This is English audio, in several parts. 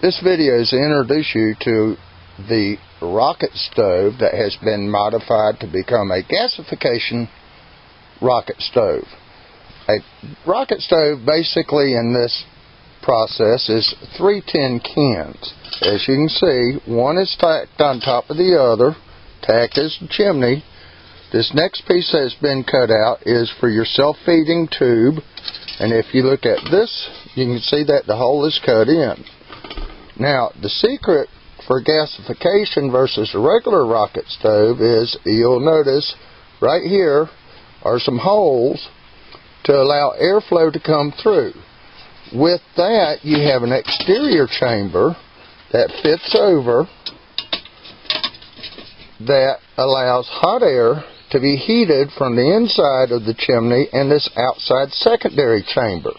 This video is to introduce you to the rocket stove that has been modified to become a gasification rocket stove. A rocket stove basically in this process is 3 tin cans. As you can see, one is stacked on top of the other, tacked as the chimney. This next piece that has been cut out is for your self-feeding tube, and if you look at this, you can see that the hole is cut in. Now, the secret for gasification versus a regular rocket stove is, you'll notice right here are some holes to allow airflow to come through. With that, you have an exterior chamber that fits over that allows hot air to be heated from the inside of the chimney and this outside secondary chamber.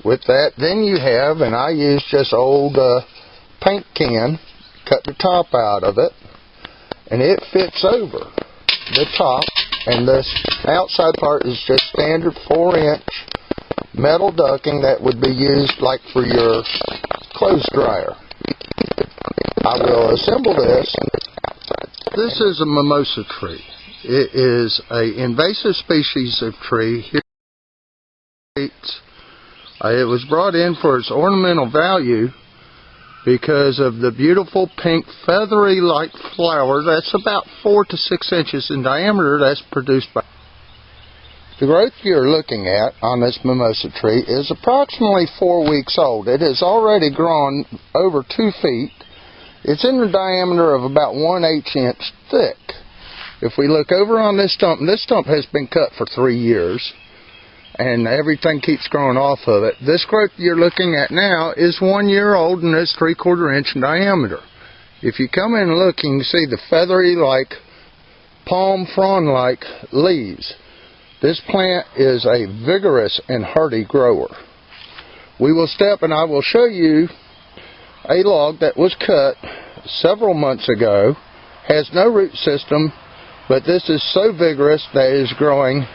With that, then you have, and I use just old paint can, cut the top out of it, and it fits over the top, and this outside part is just standard 4-inch metal ducting that would be used like for your clothes dryer. I will assemble this. This is a mimosa tree. It is an invasive species of tree. It was brought in for its ornamental value because of the beautiful pink feathery like flower that's about 4 to 6 inches in diameter that's produced by. The growth you're looking at on this mimosa tree is approximately 4 weeks old. It has already grown over 2 feet. It's in the diameter of about 1/8 inch thick. If we look over on this stump has been cut for 3 years, and everything keeps growing off of it. This growth you're looking at now is 1 year old and is 3/4 inch in diameter. If you come in and look, you can see the feathery like palm frond like leaves. This plant is a vigorous and hardy grower. We will step and I will show you a log that was cut several months ago, has no root system, but this is so vigorous that it is growing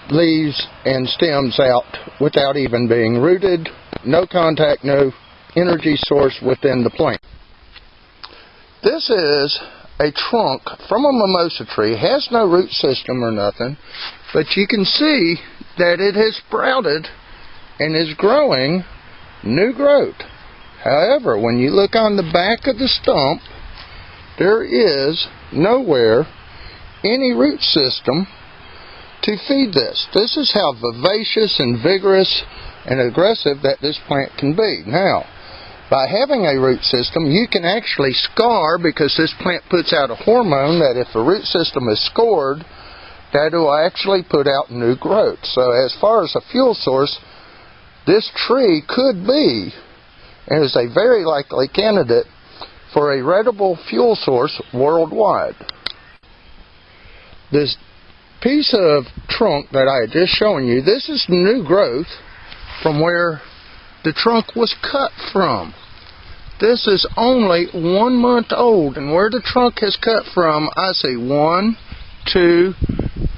leaves and stems out without even being rooted. No contact, no energy source within the plant. This is a trunk from a mimosa tree. It has no root system or nothing, but you can see that it has sprouted and is growing new growth. However, when you look on the back of the stump, there is nowhere any root system to feed this. This is how vivacious and vigorous and aggressive that this plant can be. Now, by having a root system, you can actually scar, because this plant puts out a hormone that if a root system is scored, that will actually put out new growth. So as far as a fuel source, this tree could be, and is a very likely candidate for a rentable fuel source worldwide. This piece of trunk that I had just shown you, this is new growth from where the trunk was cut from. This is only 1 month old, and where the trunk has cut from, I see 1, 2,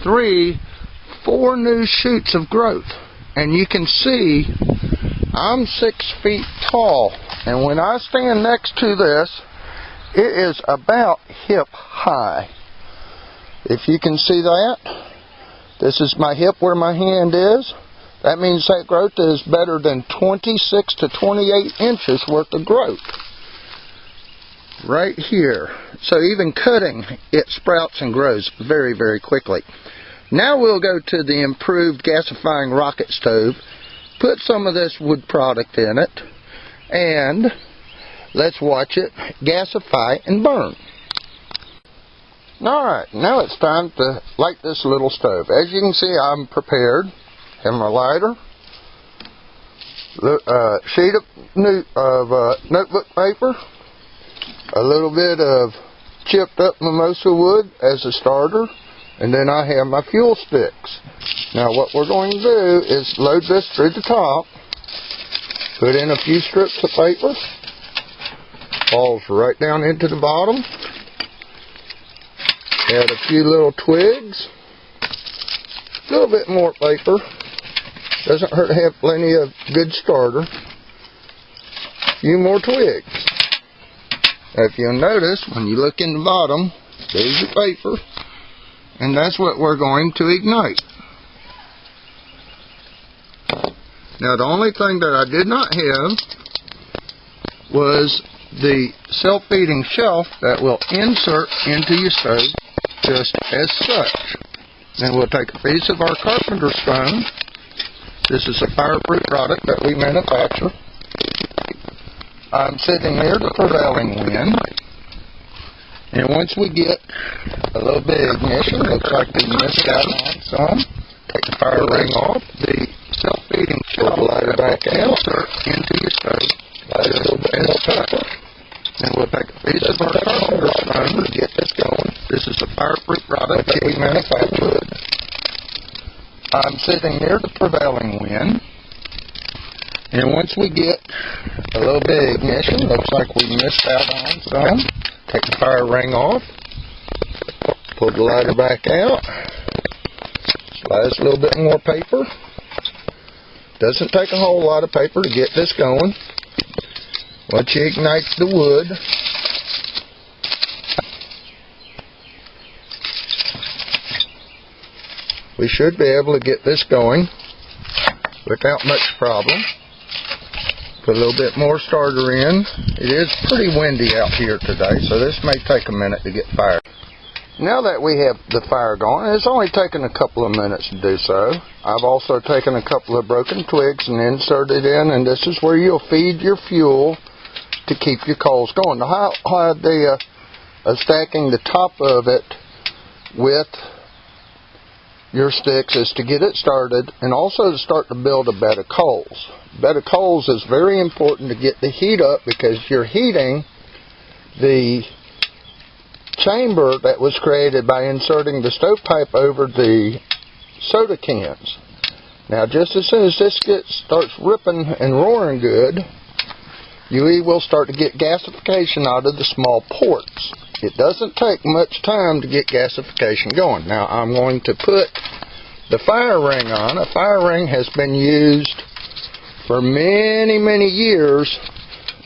3, 4 new shoots of growth. And you can see I'm 6 feet tall, and when I stand next to this, it is about hip high. If you can see that, this is my hip where my hand is. That means that growth is better than 26 to 28 inches worth of growth right here. So even cutting, it sprouts and grows very, very quickly. Now we'll go to the improved gasifying rocket stove, put some of this wood product in it, and let's watch it gasify and burn. Alright, now it's time to light this little stove. As you can see, I'm prepared. Have my lighter, sheet of notebook paper, a little bit of chipped up mimosa wood as a starter, and then I have my fuel sticks. Now what we're going to do is load this through the top, put in a few strips of paper, falls right down into the bottom, add a few little twigs, a little bit more paper, doesn't hurt to have plenty of good starter, few more twigs. If you'll notice, when you look in the bottom, there's your paper, and that's what we're going to ignite. Now, the only thing that I did not have was the self-feeding shelf that will insert into your stove just as such. Then we'll take a piece of our carpenter stone. This is a fireproof product that we manufacture. I'm sitting near the prevailing wind, and once we get a little bit of ignition, looks like we missed out on some. Take the fire ring off. The self-feeding shelf will back out, insert into your stove. Light a little bit more pepper. Then we'll take a piece of our carpenter stone to get this going. This is a fireproof product that we manufacture. I'm sitting near the prevailing wind, and once we get a little bit of ignition, looks like we missed out on some. Take the fire ring off. Pull the lighter back out. Slide us a little bit more paper. Doesn't take a whole lot of paper to get this going. Once you ignite the wood, we should be able to get this going without much problem. Put a little bit more starter in. It is pretty windy out here today, so this may take a minute to get fired. Now that we have the fire going, it's only taken a couple of minutes to do so. I've also taken a couple of broken twigs and inserted in, and this is where you'll feed your fuel to keep your coals going. The idea of stacking the top of it with your sticks is to get it started, and also to start to build a bed of coals. Bed of coals is very important to get the heat up, because you're heating the chamber that was created by inserting the stovepipe over the soda cans. Now, just as soon as this starts ripping and roaring good, you will start to get gasification out of the small ports. It doesn't take much time to get gasification going. Now, I'm going to put the fire ring on. A fire ring has been used for many, many years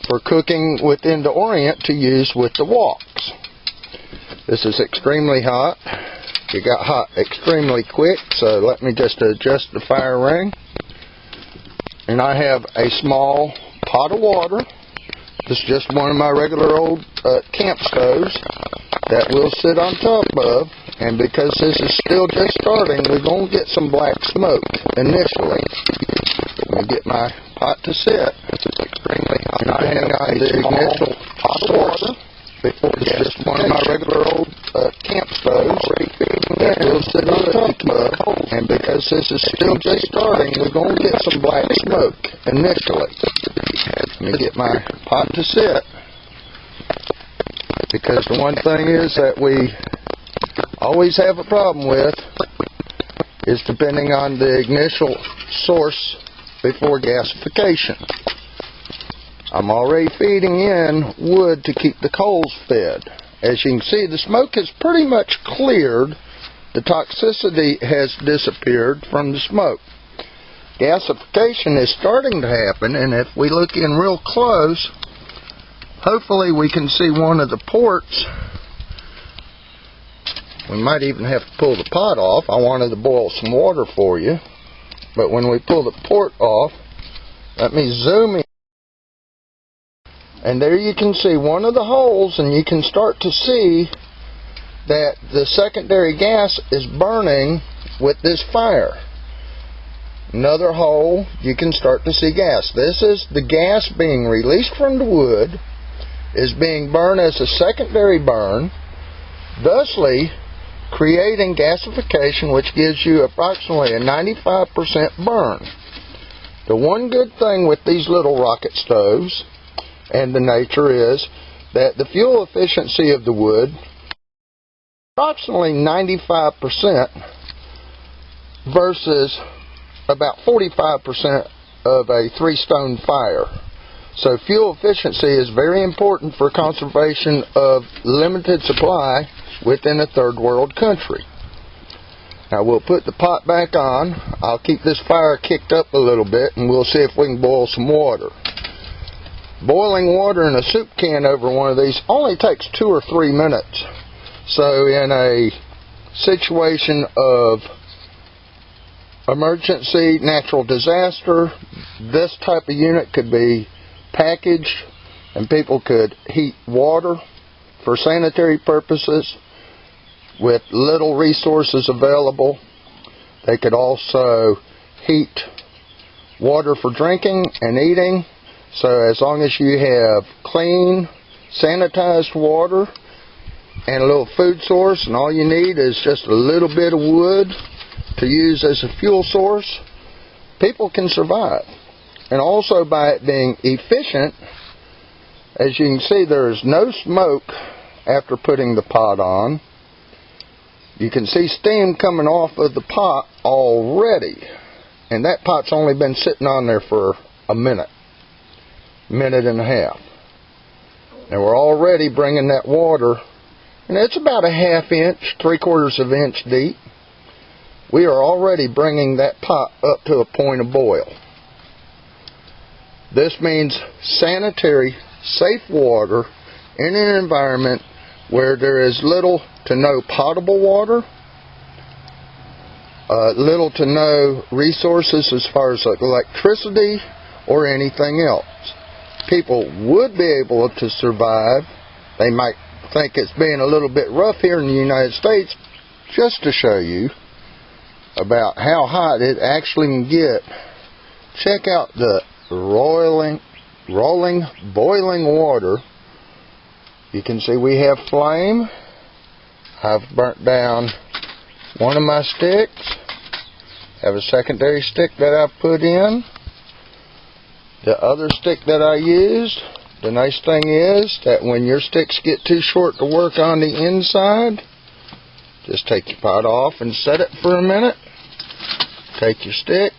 for cooking within the Orient to use with the woks. This is extremely hot. It got hot extremely quick, so let me just adjust the fire ring. And I have a small pot of water. This is just one of my regular old camp stoves that we'll sit on top of. And because this is still just starting, we're going to get some black smoke initially. Let me get my pot to sit. This is extremely hot. And I have the initial pot of water. Before it's just one of my regular old camp stoves that we'll sit on top of. And because this is still just starting, we're going to get some black smoke initially. Let me get my pot to sit. Because the one thing is that we always have a problem with is depending on the initial source before gasification. I'm already feeding in wood to keep the coals fed. As you can see, the smoke has pretty much cleared. The toxicity has disappeared from the smoke. Gasification is starting to happen, and if we look in real close, hopefully we can see one of the ports. We might even have to pull the pot off. I wanted to boil some water for you, but when we pull the port off, let me zoom in. And there you can see one of the holes, and you can start to see that the secondary gas is burning with this fire. Another hole, you can start to see gas. This is the gas being released from the wood, is being burned as a secondary burn, thusly creating gasification, which gives you approximately a 95% burn. The one good thing with these little rocket stoves and the nature is that the fuel efficiency of the wood approximately 95% versus about 45% of a 3-stone fire. So fuel efficiency is very important for conservation of limited supply within a third world country. Now we'll put the pot back on. I'll keep this fire kicked up a little bit, and we'll see if we can boil some water. Boiling water in a soup can over one of these only takes 2 or 3 minutes. So in a situation of emergency, natural disaster, this type of unit could be packaged and people could heat water for sanitary purposes with little resources available. They could also heat water for drinking and eating. So as long as you have clean, sanitized water and a little food source, and all you need is just a little bit of wood to use as a fuel source, people can survive. And also by it being efficient, as you can see, there is no smoke after putting the pot on. You can see steam coming off of the pot already. And that pot's only been sitting on there for a minute and a half. And we're already bringing that water, and it's about a 1/2 inch, 3/4 of an inch deep. We are already bringing that pot up to a point of boil. This means sanitary, safe water in an environment where there is little to no potable water, little to no resources as far as electricity or anything else. People would be able to survive. They might think it's being a little bit rough here in the United States. Just to show you about how hot it actually can get, check out the boiling water. You can see we have flame. I've burnt down one of my sticks. Have a secondary stick that I've put in. The other stick that I used, the nice thing is that when your sticks get too short to work on the inside, just take your pot off and set it for a minute. Take your stick,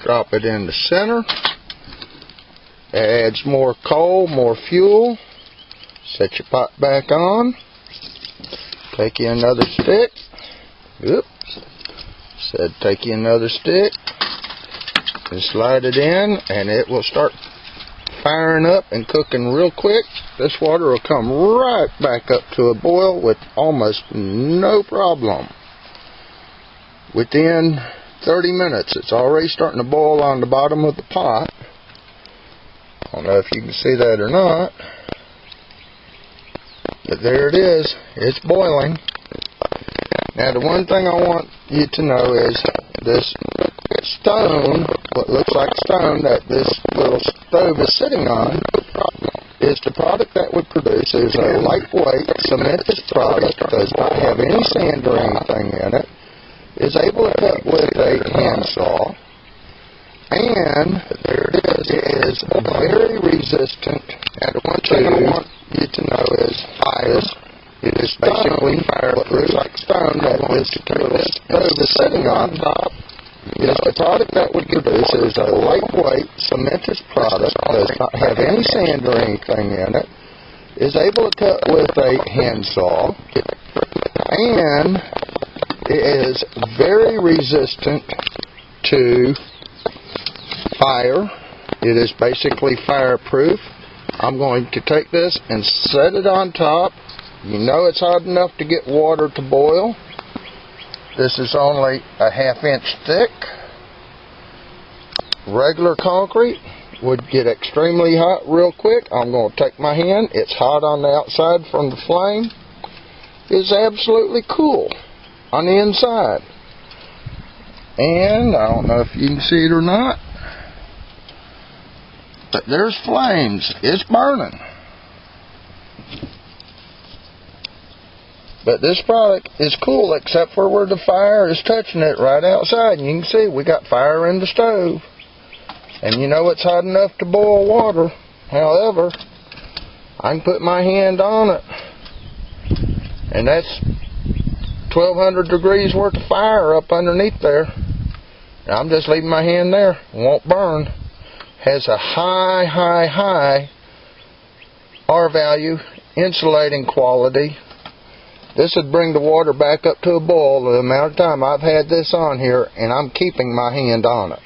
drop it in the center. It adds more coal, more fuel. Set your pot back on. Take you another stick. Oops. Said take you another stick. And slide it in, and it will start firing up and cooking real quick. This water will come right back up to a boil with almost no problem. Within 30 minutes, it's already starting to boil on the bottom of the pot. I don't know if you can see that or not, but there it is. It's boiling. Now, the one thing I want you to know is this stone, what looks like stone that this little stove is sitting on, is the product that would produce is a lightweight cementous product, does not have any sand or anything in it, is able to cut with a handsaw, and there it is very resistant. And the one thing I want you to know is fire. It is basically fireproof, like stone that this stove is sitting on top. Is the product that would produce is a lightweight cementous product, does not have any sand or anything in it, is able to cut with a handsaw, and it is very resistant to fire. It is basically fireproof. I'm going to take this and set it on top. You know it's hot enough to get water to boil. This is only a 1/2 inch thick. Regular concrete would get extremely hot real quick. I'm going to take my hand. It's hot on the outside from the flame. It's absolutely cool on the inside. And I don't know if you can see it or not, but there's flames. It's burning. But this product is cool except for where the fire is touching it right outside. And you can see we got fire in the stove. And you know it's hot enough to boil water. However, I can put my hand on it, and that's 1,200 degrees worth of fire up underneath there. And I'm just leaving my hand there. It won't burn. Has a high R value, insulating quality. This would bring the water back up to a boil the amount of time I've had this on here, and I'm keeping my hand on it.